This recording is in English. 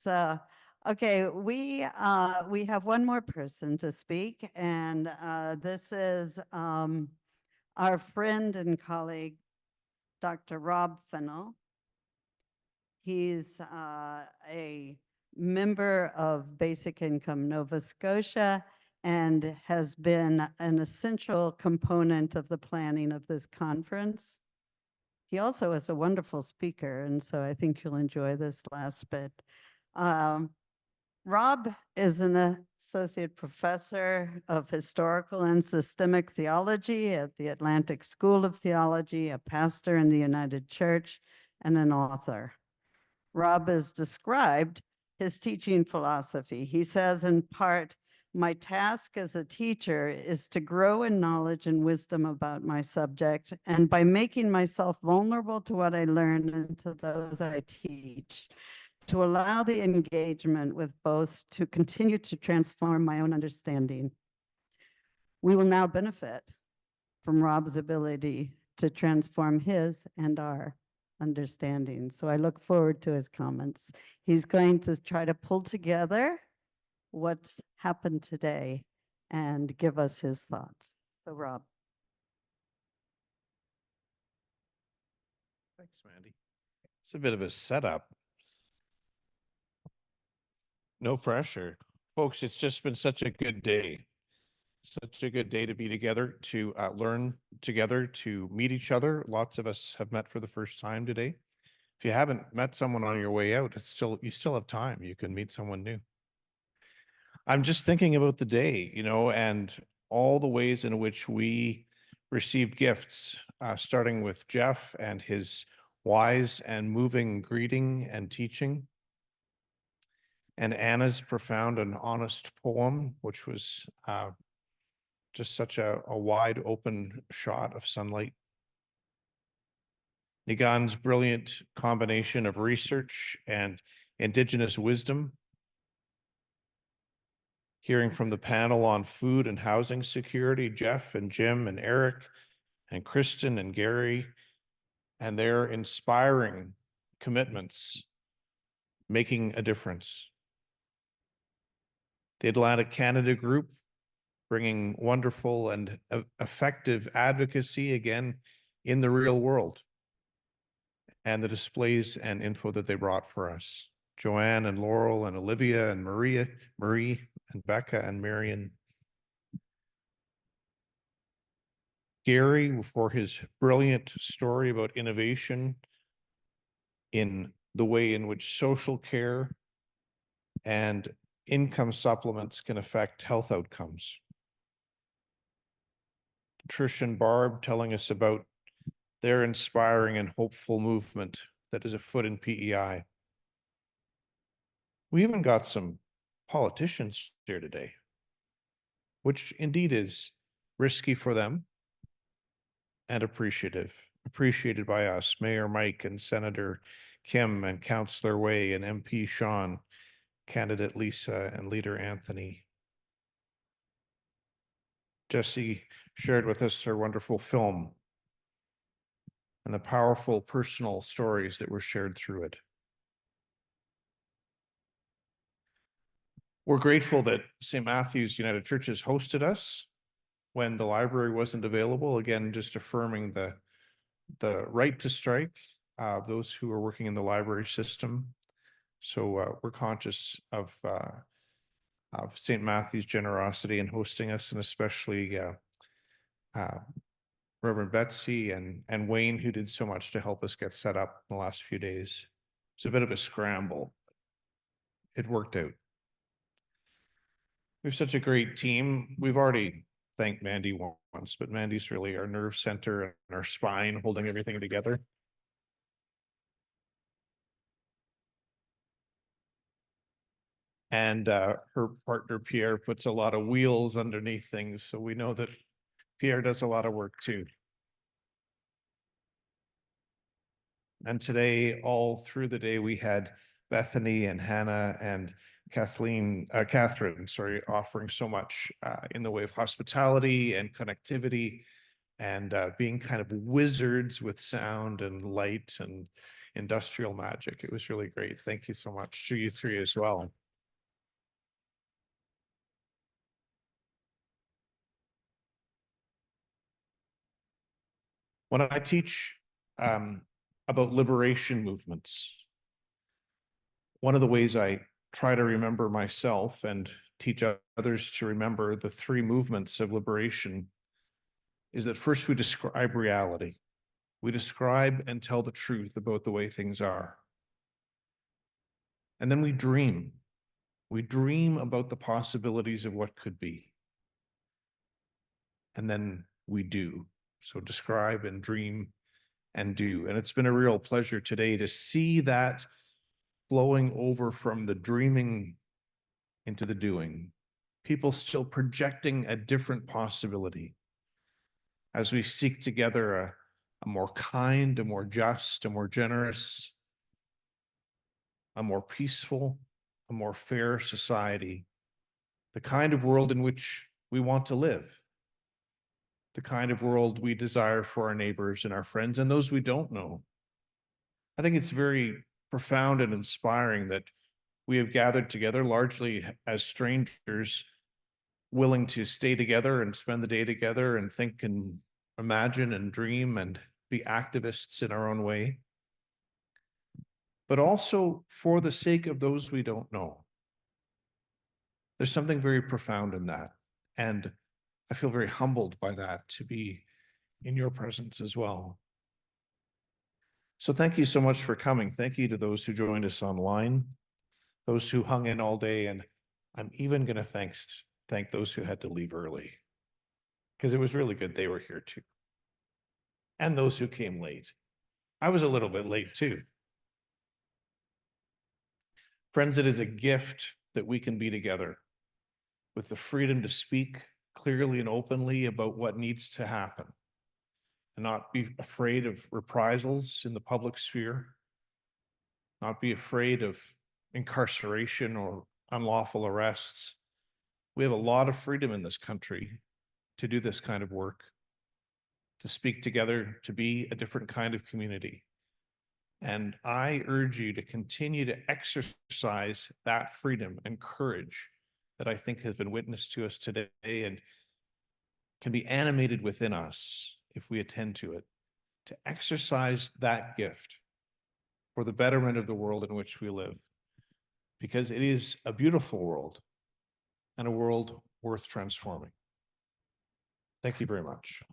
So, okay, we have one more person to speak, and this is our friend and colleague, Dr. Rob Fennell. He's a member of Basic Income Nova Scotia and has been an essential component of the planning of this conference. He also is a wonderful speaker, and so I think you'll enjoy this last bit. Rob is an associate professor of historical and systemic theology at the Atlantic School of Theology, a pastor in the United Church, and an author. Rob has described his teaching philosophy. He says, in part, my task as a teacher is to grow in knowledge and wisdom about my subject, and by making myself vulnerable to what I learn and to those I teach, to allow the engagement with both to continue to transform my own understanding. We will now benefit from Rob's ability to transform his and our understanding. So I look forward to his comments. He's going to try to pull together what's happened today and give us his thoughts. So Rob. Thanks, Mandy. It's a bit of a setup. No pressure. Folks, it's just been such a good day. Such a good day to be together, to learn together, to meet each other. Lots of us have met for the first time today. If you haven't met someone on your way out, you still have time. You can meet someone new. I'm just thinking about the day, and all the ways in which we received gifts, starting with Jeff and his wise and moving greeting and teaching, and Anna's profound and honest poem, which was just such a wide open shot of sunlight. Nigan's brilliant combination of research and Indigenous wisdom. Hearing from the panel on food and housing security, Jeff and Jim and Eric and Kristen and Gary, and their inspiring commitments, making a difference. The Atlantic Canada Group, bringing wonderful and effective advocacy again in the real world, and the displays and info that they brought for us. Joanne and Laurel and Olivia and Marie and Becca and Marion. Gary for his brilliant story about innovation in the way in which social care and income supplements can affect health outcomes. Trish and Barb telling us about their inspiring and hopeful movement that is afoot in PEI. We even got some politicians here today, which indeed is risky for them and appreciated by us, Mayor Mike and Senator Kim and Councillor Way and MP Sean, candidate Lisa and leader Anthony. Jessie shared with us her wonderful film and the powerful personal stories that were shared through it. We're grateful that St. Matthew's United Churches hosted us when the library wasn't available. Again, just affirming the right to strike, those who are working in the library system. So we're conscious of St. Matthew's generosity in hosting us, and especially Reverend Betsy and Wayne, who did so much to help us get set up in the last few days. It's a bit of a scramble. It worked out. We have such a great team. We've already thanked Mandy once, but Mandy's really our nerve center and our spine, holding everything together. And her partner, Pierre, puts a lot of wheels underneath things. So we know that Pierre does a lot of work too. And today, all through the day, we had Bethany and Hannah and Catherine, offering so much in the way of hospitality and connectivity and being kind of wizards with sound and light and industrial magic. It was really great. Thank you so much to you three as well. When I teach about liberation movements, one of the ways I try to remember myself and teach others to remember the three movements of liberation is that first we describe reality. We describe and tell the truth about the way things are. And then we dream. We dream about the possibilities of what could be. And then we do. So describe and dream and do. And it's been a real pleasure today to see that flowing over from the dreaming into the doing. People still projecting a different possibility as we seek together a more kind, a more just, a more generous, a more peaceful, a more fair society, the kind of world in which we want to live, the kind of world we desire for our neighbors and our friends and those we don't know. I think it's very profound and inspiring that we have gathered together largely as strangers, willing to stay together and spend the day together and think and imagine and dream and be activists in our own way, but also for the sake of those we don't know. There's something very profound in that. And I feel very humbled by that to be in your presence as well. So thank you so much for coming. Thank you to those who joined us online, those who hung in all day. And I'm even going to thank those who had to leave early, because it was really good they were here too. And those who came late. I was a little bit late too. Friends, it is a gift that we can be together with the freedom to speak clearly and openly about what needs to happen and not be afraid of reprisals in the public sphere, not be afraid of incarceration or unlawful arrests. We have a lot of freedom in this country to do this kind of work, to speak together, to be a different kind of community. And I urge you to continue to exercise that freedom and courage that I think has been witnessed to us today and can be animated within us if we attend to it, to exercise that gift for the betterment of the world in which we live, because it is a beautiful world and a world worth transforming. Thank you very much.